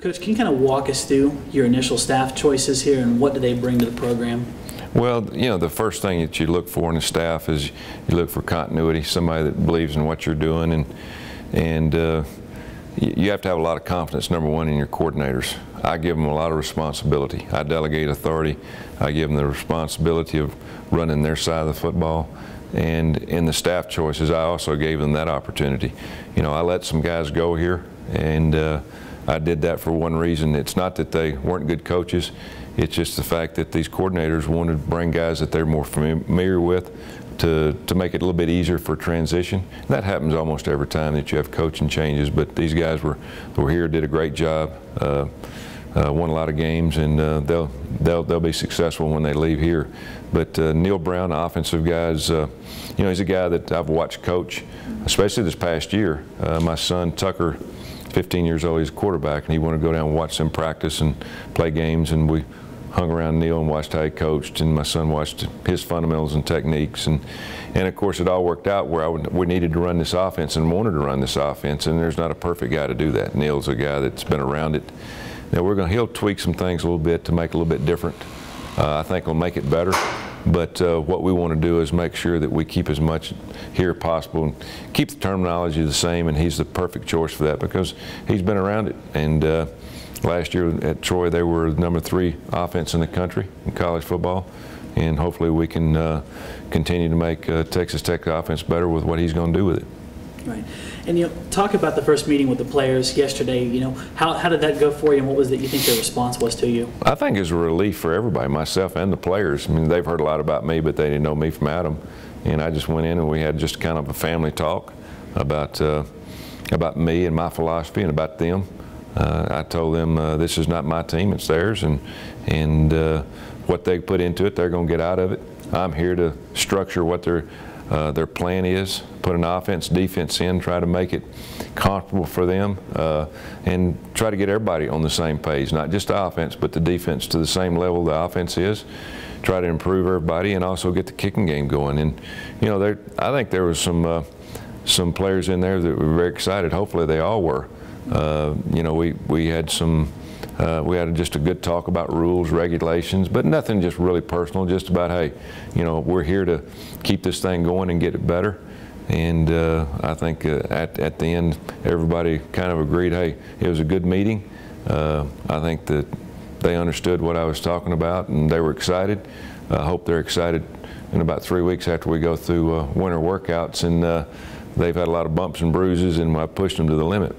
Coach, can you kind of walk us through your initial staff choices here and what do they bring to the program? Well, the first thing that you look for in a staff is you look for continuity, somebody that believes in what you're doing, and you have to have a lot of confidence, number one, in your coordinators. I give them a lot of responsibility. I delegate authority. I give them the responsibility of running their side of the football. And in the staff choices, I also gave them that opportunity. I let some guys go here, and I did that for one reason. It's not that they weren't good coaches. It's just the fact that these coordinators wanted to bring guys that they're more familiar with to make it a little bit easier for transition. That happens almost every time that you have coaching changes, but these guys were here, did a great job, won a lot of games, and they'll be successful when they leave here. But Neil Brown, the offensive guys, he's a guy that I've watched coach, especially this past year. My son Tucker, 15 years old, he's a quarterback, and he wanted to go down and watch them practice and play games, and we hung around Neil and watched how he coached, and my son watched his fundamentals and techniques, and of course it all worked out where we needed to run this offense and wanted to run this offense, and there's not a perfect guy to do that. Neil's a guy that's been around it. Now he'll tweak some things a little bit to make it a little bit different. I think we'll make it better, but what we want to do is make sure that we keep as much here as possible and keep the terminology the same, and he's the perfect choice for that because he's been around it. And last year at Troy, they were the #3 offense in the country in college football, and hopefully we can continue to make Texas Tech offense better with what he's going to do with it. Right. And talk about the first meeting with the players yesterday. How did that go for you, and what was it you think their response was to you? I think it was a relief for everybody, myself and the players. I mean, they've heard a lot about me, but they didn't know me from Adam. And I just went in and we had just kind of a family talk about me and my philosophy and about them. I told them this is not my team, it's theirs, and what they put into it, they're going to get out of it. I'm here to structure what their plan is, put an offense, defense in, try to make it comfortable for them, and try to get everybody on the same page, not just the offense, but the defense to the same level the offense is. Try to improve everybody and also get the kicking game going. And I think there was some players in there that were very excited. Hopefully they all were. We had just a good talk about rules, regulations, but nothing just really personal, just about, hey, we're here to keep this thing going and get it better. And I think at the end, everybody kind of agreed, hey, it was a good meeting. I think that they understood what I was talking about, and they were excited. I hope they're excited in about 3 weeks after we go through winter workouts, and they've had a lot of bumps and bruises, and I pushed them to the limit.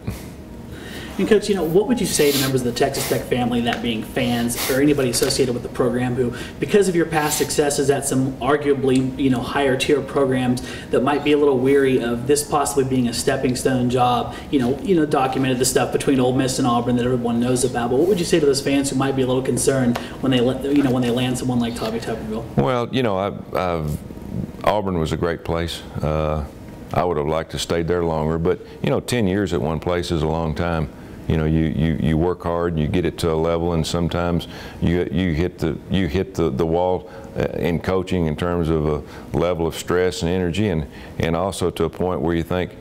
And Coach, what would you say to members of the Texas Tech family, that being fans or anybody associated with the program, who, because of your past successes at some arguably, higher tier programs, that might be a little weary of this possibly being a stepping stone job, documented the stuff between Ole Miss and Auburn that everyone knows about, but what would you say to those fans who might be a little concerned when they when they land someone like Tommy Tuberville? Well, Auburn was a great place. I would have liked to stay there longer, but 10 years at one place is a long time. You work hard, you get it to a level, and sometimes you hit the wall in coaching in terms of a level of stress and energy, and also to a point where you think,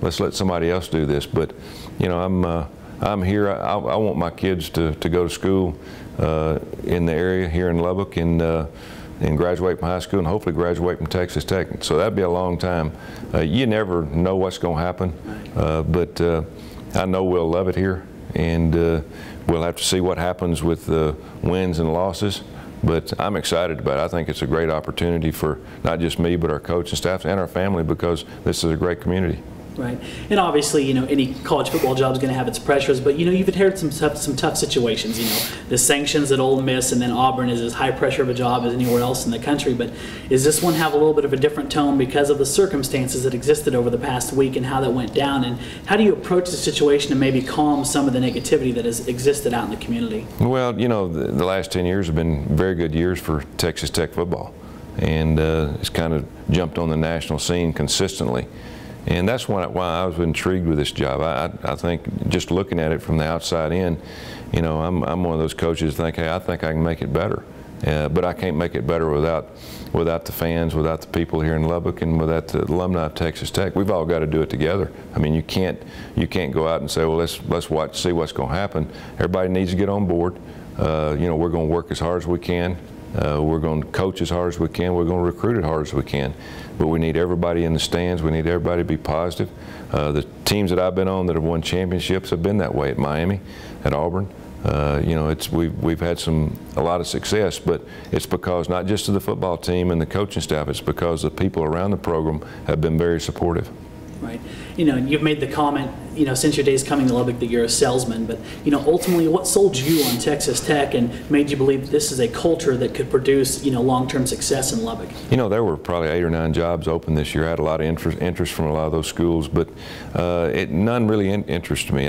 let's let somebody else do this. But I'm here. I want my kids to go to school in the area here in Lubbock and graduate from high school and hopefully graduate from Texas Tech. So that'd be a long time. You never know what's going to happen, but I know we'll love it here, and we'll have to see what happens with the wins and losses. But I'm excited about it. I think it's a great opportunity for not just me, but our coaching staff and our family, because this is a great community. Right, and obviously, any college football job is going to have its pressures, but you've inherited some tough situations. The sanctions at Ole Miss, and then Auburn is as high pressure of a job as anywhere else in the country. But does this one have a little bit of a different tone because of the circumstances that existed over the past week and how that went down? And how do you approach the situation to maybe calm some of the negativity that has existed out in the community? Well, the last 10 years have been very good years for Texas Tech football, and it's kind of jumped on the national scene consistently. And that's why I was intrigued with this job. I think just looking at it from the outside in, I'm one of those coaches that think, hey, I think I can make it better. But I can't make it better without the fans, without the people here in Lubbock, and without the alumni of Texas Tech. We've all got to do it together. I mean, you can't go out and say, well, let's watch, see what's going to happen. Everybody needs to get on board. You know, we're going to work as hard as we can. We're going to coach as hard as we can. We're going to recruit as hard as we can. But we need everybody in the stands. We need everybody to be positive. The teams that I've been on that have won championships have been that way at Miami, at Auburn. You know, we've had a lot of success, but it's because not just of the football team and the coaching staff, it's because the people around the program have been very supportive. Right. You know, you've made the comment, you know, since your days coming to Lubbock that you're a salesman, but, you know, ultimately what sold you on Texas Tech and made you believe this is a culture that could produce, you know, long-term success in Lubbock? You know, there were probably 8 or 9 jobs open this year. I had a lot of interest from a lot of those schools, but none really interested me.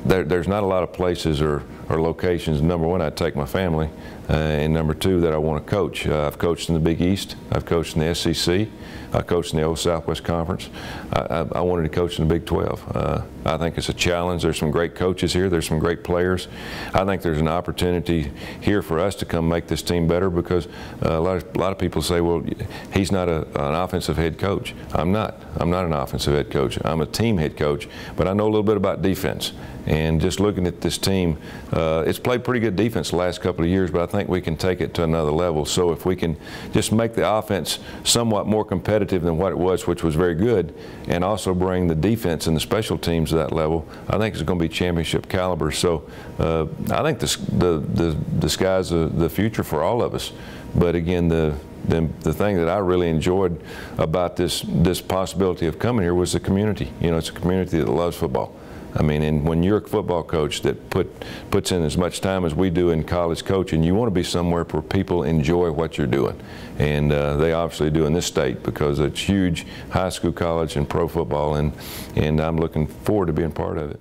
There's not a lot of places or locations. Number one, I'd take my family, and number two, that I want to coach. I've coached in the Big East. I've coached in the SEC. I coached in the old Southwest Conference. I wanted to coach in the Big 12. I think it's a challenge. There's some great coaches here. There's some great players. I think there's an opportunity here for us to come make this team better, because a lot of people say, well, he's not an offensive head coach. I'm not an offensive head coach. I'm a team head coach, but I know a little bit about defense. And just looking at this team, it's played pretty good defense the last couple of years, but I think we can take it to another level. So if we can just make the offense somewhat more competitive than what it was, which was very good, and also bring the defense and the special teams to that level, I think it's going to be championship caliber. So I think the sky's the future for all of us. But again, the thing that I really enjoyed about this possibility of coming here was the community. You know, it's a community that loves football. I mean, and when you're a football coach that puts in as much time as we do in college coaching, you want to be somewhere where people enjoy what you're doing. And they obviously do in this state, because it's huge high school, college, and pro football, and I'm looking forward to being part of it.